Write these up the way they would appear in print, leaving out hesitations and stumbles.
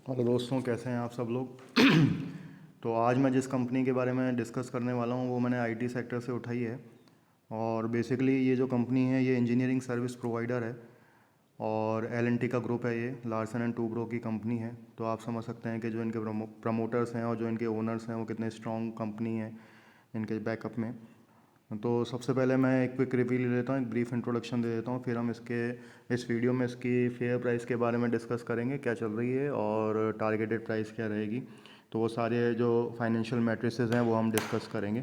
Hello दोस्तों, कैसे हैं आप सब लोग। तो आज मैं जिस कंपनी के बारे में डिस्कस करने वाला हूँ वो मैंने आईटी सेक्टर से उठाई है। और बेसिकली ये जो कंपनी है ये इंजीनियरिंग सर्विस प्रोवाइडर है और एल&टी का ग्रुप है। ये लार्सन एंड टूब्रो की कंपनी है। तो आप समझ सकते हैं कि जो इनके प्रमोटर्स हैं और जो इनके ओनर्स हैं वो कितने स्ट्रॉन्ग कंपनी है इनके बैकअप में। तो सबसे पहले मैं एक क्विक रिव्यू ले लेता हूँ, एक ब्रीफ इंट्रोडक्शन दे देता हूँ, फिर हम इस वीडियो में इसकी फेयर प्राइस के बारे में डिस्कस करेंगे, क्या चल रही है और टारगेटेड प्राइस क्या रहेगी। तो वो सारे जो फाइनेंशियल मैट्रिसेस हैं वो हम डिस्कस करेंगे।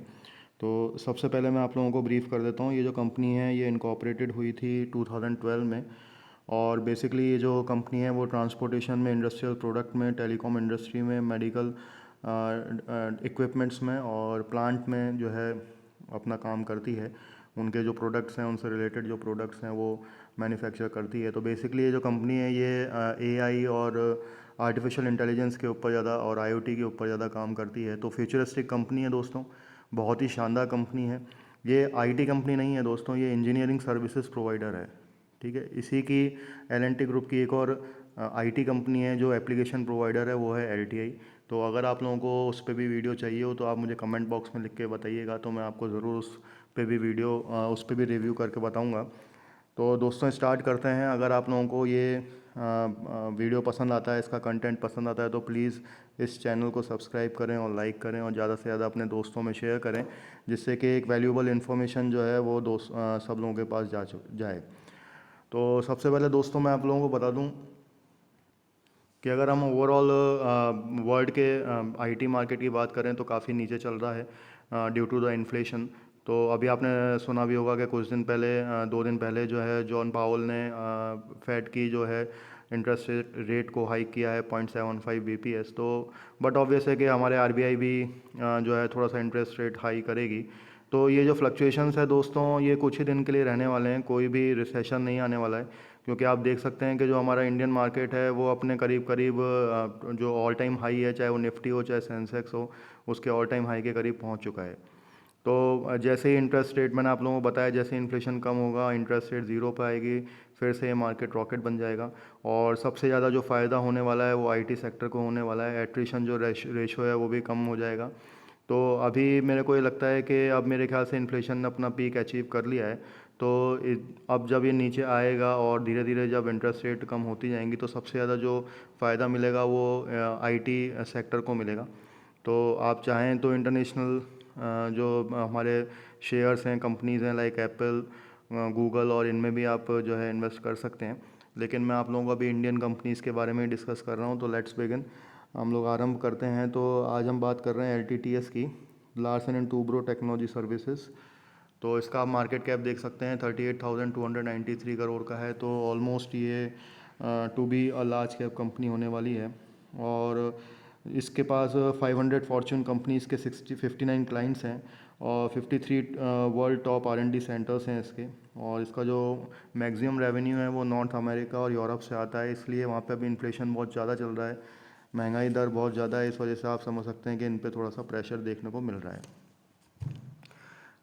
तो सबसे पहले मैं आप लोगों को ब्रीफ कर देता हूँ। ये जो कंपनी है ये इनकॉर्पोरेटेड हुई थी 2012 में। और बेसिकली ये जो कंपनी है वो ट्रांसपोर्टेशन में, इंडस्ट्रियल प्रोडक्ट में, टेलीकॉम इंडस्ट्री में, मेडिकल इक्विपमेंट्स में और प्लांट में जो है अपना काम करती है। उनके जो प्रोडक्ट्स हैं, उनसे रिलेटेड जो प्रोडक्ट्स हैं वो मैन्युफैक्चर करती है। तो बेसिकली ये जो कंपनी है ये एआई और आर्टिफिशियल इंटेलिजेंस के ऊपर ज़्यादा और आईओटी के ऊपर ज़्यादा काम करती है। तो फ्यूचरिस्टिक कंपनी है दोस्तों, बहुत ही शानदार कंपनी है। ये आईटी कंपनी नहीं है दोस्तों, ये इंजीनियरिंग सर्विसेज प्रोवाइडर है। ठीक है, इसी की एल&टी ग्रुप की एक और आईटी कंपनी है जो एप्लीकेशन प्रोवाइडर है, वो है एलटीआई। तो अगर आप लोगों को उस पर भी वीडियो चाहिए हो तो आप मुझे कमेंट बॉक्स में लिख के बताइएगा, तो मैं आपको ज़रूर उस पर भी रिव्यू करके बताऊंगा। तो दोस्तों स्टार्ट करते हैं। अगर आप लोगों को ये वीडियो पसंद आता है, इसका कंटेंट पसंद आता है, तो प्लीज़ इस चैनल को सब्सक्राइब करें और लाइक करें और ज़्यादा से ज़्यादा अपने दोस्तों में शेयर करें, जिससे कि एक वैल्यूएबल इन्फॉर्मेशन जो है वो सब लोगों के पास जाए। तो सबसे पहले दोस्तों मैं आप लोगों को बता दूं कि अगर हम ओवरऑल वर्ल्ड के आईटी मार्केट की बात करें तो काफ़ी नीचे चल रहा है ड्यू टू द इन्फ्लेशन। तो अभी आपने सुना भी होगा कि कुछ दिन पहले, 2 दिन पहले जो है जॉन पावल ने फेड की जो है इंटरेस्ट रेट को हाइक किया है 0.75 bps। तो बट ऑब्वियस है कि हमारे आरबीआई भी जो है थोड़ा सा इंटरेस्ट रेट हाई करेगी। तो ये जो फ्लक्चुएशंस है दोस्तों ये कुछ ही दिन के लिए रहने वाले हैं, कोई भी रिसेशन नहीं आने वाला है। क्योंकि आप देख सकते हैं कि जो हमारा इंडियन मार्केट है वो अपने करीब करीब जो ऑल टाइम हाई है, चाहे वो निफ्टी हो चाहे सेंसेक्स हो, उसके ऑल टाइम हाई के करीब पहुंच चुका है। तो जैसे ही इंटरेस्ट रेट, मैंने आप लोगों को बताया, जैसे इन्फ्लेशन कम होगा, इंटरेस्ट रेट ज़ीरो पे आएगी, फिर से ये मार्केट रॉकेट बन जाएगा। और सबसे ज़्यादा जो फ़ायदा होने वाला है वो आईटी सेक्टर को होने वाला है। एट्रिशन जो रेशो है वो भी कम हो जाएगा। तो अभी मेरे को ये लगता है कि अब मेरे ख्याल से इन्फ्लेशन ने अपना पीक अचीव कर लिया है। तो अब जब ये नीचे आएगा और धीरे धीरे जब इंटरेस्ट रेट कम होती जाएंगी तो सबसे ज़्यादा जो फ़ायदा मिलेगा वो आईटी सेक्टर को मिलेगा। तो आप चाहें तो इंटरनेशनल जो हमारे शेयर्स हैं, कंपनीज़ हैं लाइक एप्पल, गूगल, और इनमें भी आप जो है इन्वेस्ट कर सकते हैं। लेकिन मैं आप लोगों को अभी इंडियन कंपनीज़ के बारे में डिस्कस कर रहा हूँ। तो लेट्स बिगिन, हम लोग आरंभ करते हैं। तो आज हम बात कर रहे हैं एलटीटीएस की, Larsen and Toubro technology services. तो इसका आप मार्केट कैप देख सकते हैं 38,293 करोड़ का है। तो ऑलमोस्ट ये to be a large cap company होने वाली है। और इसके पास 500 फॉर्च्यून कंपनीज़ के 59 क्लाइंट्स हैं और 53 वर्ल्ड टॉप आर&डी सेंटर्स हैं इसके। और इसका जो मैक्सिमम रेवेन्यू है वो नॉर्थ अमेरिका और यूरोप से आता है, इसलिए वहाँ पे अभी इन्फ्लेशन बहुत ज़्यादा चल रहा है, महंगाई दर बहुत ज़्यादा है। इस वजह से आप समझ सकते हैं कि इन पे थोड़ा सा प्रेशर देखने को मिल रहा है।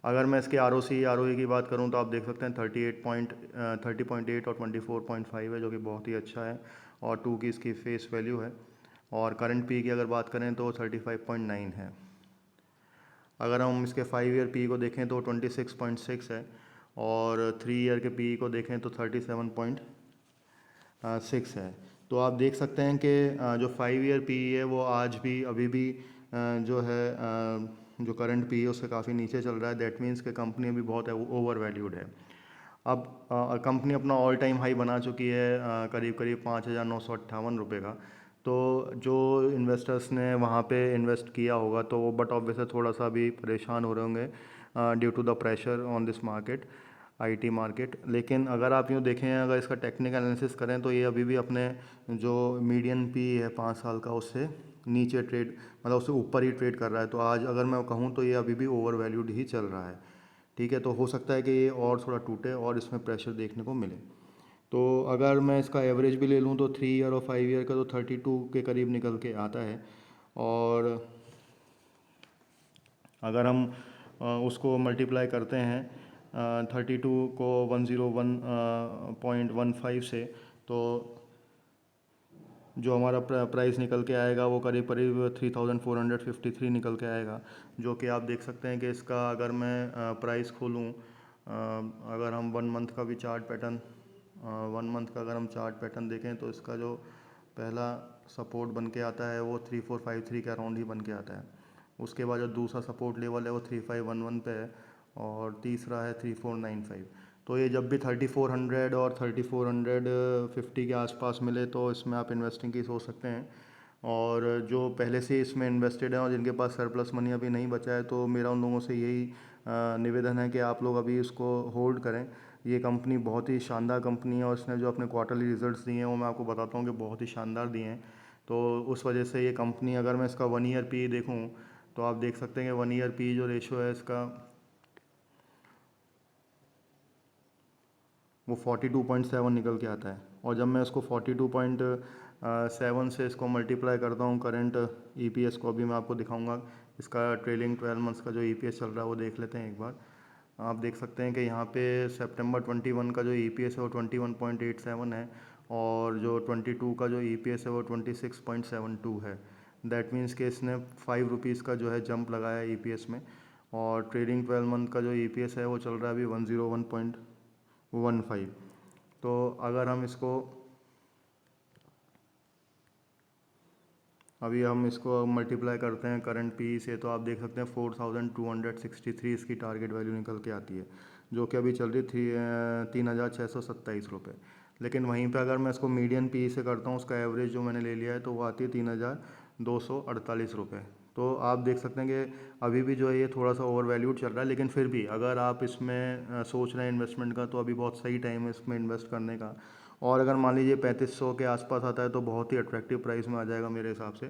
अगर मैं इसके आर ओ ई की बात करूं तो आप देख सकते हैं 30.8 और 24.5 है, जो कि बहुत ही अच्छा है। और 2 की इसकी फेस वैल्यू है। और करंट पी की अगर बात करें तो 35.9 है। अगर हम इसके 5 ईयर पी को देखें तो 26.6 है। और 3 ईयर के पी को देखें तो 37.6 है। तो आप देख सकते हैं कि जो 5 ईयर पी है वो आज भी, अभी भी जो है जो करंट पी है उससे काफ़ी नीचे चल रहा है। दैट मीन्स कि कंपनी अभी बहुत ओवर वैल्यूड है। अब कंपनी अपना ऑल टाइम हाई बना चुकी है करीब करीब 5,958 रुपये का। तो जो इन्वेस्टर्स ने वहाँ पे इन्वेस्ट किया होगा तो वो, बट ऑब्वियसली थोड़ा सा भी परेशान हो रहे होंगे due to the pressure on this market, IT market. लेकिन अगर आप यूँ देखें, अगर इसका टेक्निकल एनालिसिस करें तो ये अभी भी अपने जो मीडियन पी है 5 साल का, उससे नीचे ट्रेड, मतलब उससे ऊपर ही ट्रेड कर रहा है। तो आज अगर मैं कहूँ तो ये अभी भी ओवर वैल्यूड ही चल रहा है। ठीक है, तो हो सकता है कि ये और थोड़ा टूटे और इसमें प्रेशर देखने को मिले। तो अगर मैं इसका एवरेज भी ले लूँ तो 3 ईयर और 5 ईयर का तो 32 के करीब निकल के आता है। और अगर हम उसको मल्टीप्लाई करते हैं 32 को 101.15 से, तो जो हमारा प्राइस निकल के आएगा वो करीब करीब 3453 निकल के आएगा, जो कि आप देख सकते हैं कि इसका अगर मैं प्राइस खोलूँ, अगर हम 1 मंथ का भी चार्ट पैटर्न 1 मंथ का अगर हम चार्ट पैटर्न देखें तो इसका जो पहला सपोर्ट बन के आता है वो 3453 के अराउंड ही बन के आता है। उसके बाद जो दूसरा सपोर्ट लेवल है वो 3511 पे है और तीसरा है 3495। तो ये जब भी 3400 और 3450 के आसपास मिले तो इसमें आप इन्वेस्टिंग की सोच सकते हैं। और जो पहले से इसमें इन्वेस्टेड हैं और जिनके पास सरप्लस मनी अभी नहीं बचा है, तो मेरा उन लोगों से यही निवेदन है कि आप लोग अभी इसको होल्ड करें। ये कंपनी बहुत ही शानदार कंपनी है और इसने जो अपने क्वार्टरली रिजल्ट्स दिए हैं वो मैं आपको बताता हूँ कि बहुत ही शानदार दिए हैं। तो उस वजह से ये कंपनी, अगर मैं इसका 1 ईयर पी देखूँ तो आप देख सकते हैं कि 1 ईयर पी जो रेशो है इसका वो 42.7 निकल के आता है। और जब मैं इसको 42.7 से इसको मल्टीप्लाई करता हूँ करंट ईपीएस को, अभी मैं आपको दिखाऊंगा इसका ट्रेलिंग 12 मंथ्स का जो ईपीएस चल रहा है वो देख लेते हैं एक बार। आप देख सकते हैं कि यहाँ पे सितंबर 21 का जो ईपीएस है वो 21.87 है और जो 22 का जो ईपीएस है वो 26.72 है। दैट मीन्स कि इसने 5 रुपीज़ का जो है जंप लगाया है ईपीएस में। और ट्रेडिंग 12 मंथ का जो ईपीएस है वो चल रहा है अभी 101.15। तो अगर हम इसको अभी हम इसको मल्टीप्लाई करते हैं करंट पी से, तो आप देख सकते हैं 4263 इसकी टारगेट वैल्यू निकल के आती है, जो कि अभी चल रही थी 3627 रुपये। लेकिन वहीं पे अगर मैं इसको मीडियन पी से करता हूँ, उसका एवरेज जो मैंने ले लिया है तो वो आती है 3248 रुपये। तो आप देख सकते हैं कि अभी भी जो है ये थोड़ा सा ओवर वैल्यूड चल रहा है, लेकिन फिर भी अगर आप इसमें सोच रहे हैं इन्वेस्टमेंट का तो अभी बहुत सही टाइम है इसमें इन्वेस्ट करने का। और अगर मान लीजिए 3500 के आसपास आता है तो बहुत ही अट्रैक्टिव प्राइस में आ जाएगा मेरे हिसाब से,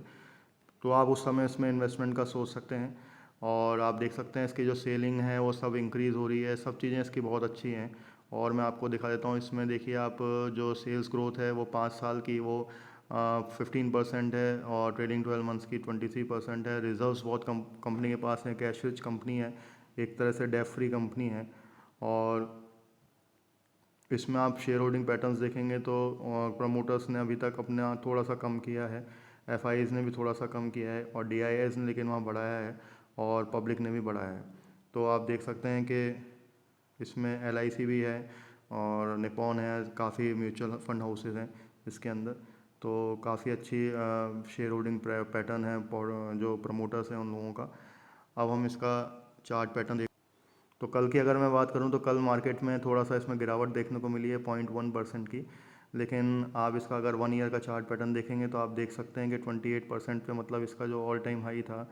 तो आप उस समय इसमें इन्वेस्टमेंट का सोच सकते हैं। और आप देख सकते हैं इसकी जो सेलिंग है वो सब इंक्रीज़ हो रही है, सब चीज़ें इसकी बहुत अच्छी हैं। और मैं आपको दिखा देता हूँ इसमें, देखिए आप जो सेल्स ग्रोथ है वो 5 साल की वो 15% है और ट्रेडिंग 12 मंथ्स की 23% है। रिजर्व्स बहुत कंपनी के पास हैं, कैश रिच कंपनी है, एक तरह से डेट फ्री कंपनी है। और इसमें आप शेयर होल्डिंग पैटर्न्स देखेंगे तो प्रमोटर्स ने अभी तक अपना थोड़ा सा कम किया है, एफआईज ने भी थोड़ा सा कम किया है और डीआईएस ने लेकिन वहाँ बढ़ाया है और पब्लिक ने भी बढ़ाया है। तो आप देख सकते हैं कि इसमें एलआईसी भी है और निपॉन है, काफ़ी म्यूचुअल फंड हाउसेज हैं इसके अंदर। तो काफ़ी अच्छी शेयर होल्डिंग पैटर्न है जो प्रमोटर्स हैं उन लोगों का। अब हम इसका चार्ट पैटर्न, तो कल की अगर मैं बात करूं तो कल मार्केट में थोड़ा सा इसमें गिरावट देखने को मिली है 0.1% की। लेकिन आप इसका अगर 1 ईयर का चार्ट पैटर्न देखेंगे तो आप देख सकते हैं कि 28% पे, मतलब इसका जो ऑल टाइम हाई था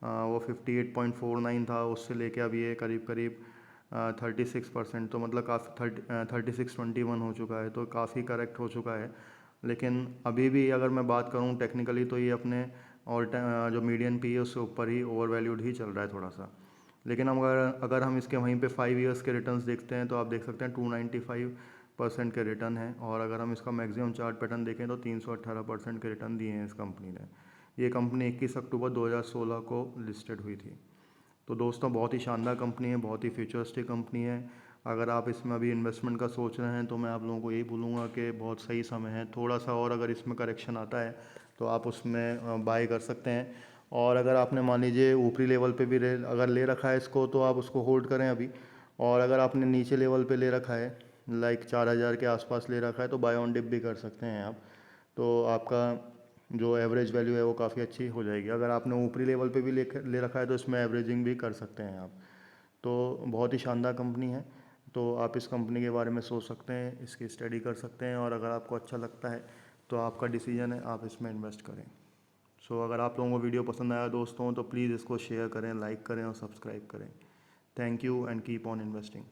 वो 58.49 था, उससे लेके अब ये करीब करीब 36%, तो मतलब काफ़ी 3621 हो चुका है, तो काफ़ी करेक्ट हो चुका है। लेकिन अभी भी अगर मैं बात करूं टेक्निकली तो ये अपने ऑल टाइम जो मीडियन पी है उससे ऊपर ही ओवर वैल्यूड ही चल रहा है थोड़ा सा। लेकिन हम अगर हम इसके वहीं पे 5 ईयर्स के रिटर्न्स देखते हैं तो आप देख सकते हैं 295% के रिटर्न है। और अगर हम इसका मैक्सिमम चार्ट पैटर्न देखें तो 318% के रिटर्न दिए हैं इस कंपनी ने। ये कंपनी 21 अक्टूबर 2016 को लिस्टेड हुई थी। तो दोस्तों बहुत ही शानदार कंपनी है, बहुत ही फ्यूचरिस्टिक कंपनी है। अगर आप इसमें अभी इन्वेस्टमेंट का सोच रहे हैं तो मैं आप लोगों को यही बोलूँगा कि बहुत सही समय है, थोड़ा सा और अगर इसमें करेक्शन आता है तो आप उसमें बाय कर सकते हैं। और अगर आपने मान लीजिए ऊपरी लेवल पे भी अगर ले रखा है इसको तो आप उसको होल्ड करें अभी। और अगर आपने नीचे लेवल पे ले रखा है, लाइक 4000 के आसपास ले रखा है, तो बाय ऑन डिप भी कर सकते हैं आप। तो आपका जो एवरेज वैल्यू है वो काफ़ी अच्छी हो जाएगी। अगर आपने ऊपरी लेवल पे भी ले रखा है तो इसमें एवरेजिंग भी कर सकते हैं आप। तो बहुत ही शानदार कंपनी है, तो आप इस कंपनी के बारे में सोच सकते हैं, इसकी स्टडी कर सकते हैं और अगर आपको अच्छा लगता है तो आपका डिसीजन है, आप इसमें इन्वेस्ट करें। सो अगर आप लोगों को वीडियो पसंद आया दोस्तों तो प्लीज़ इसको शेयर करें, लाइक करें और सब्सक्राइब करें। Thank you and keep on investing.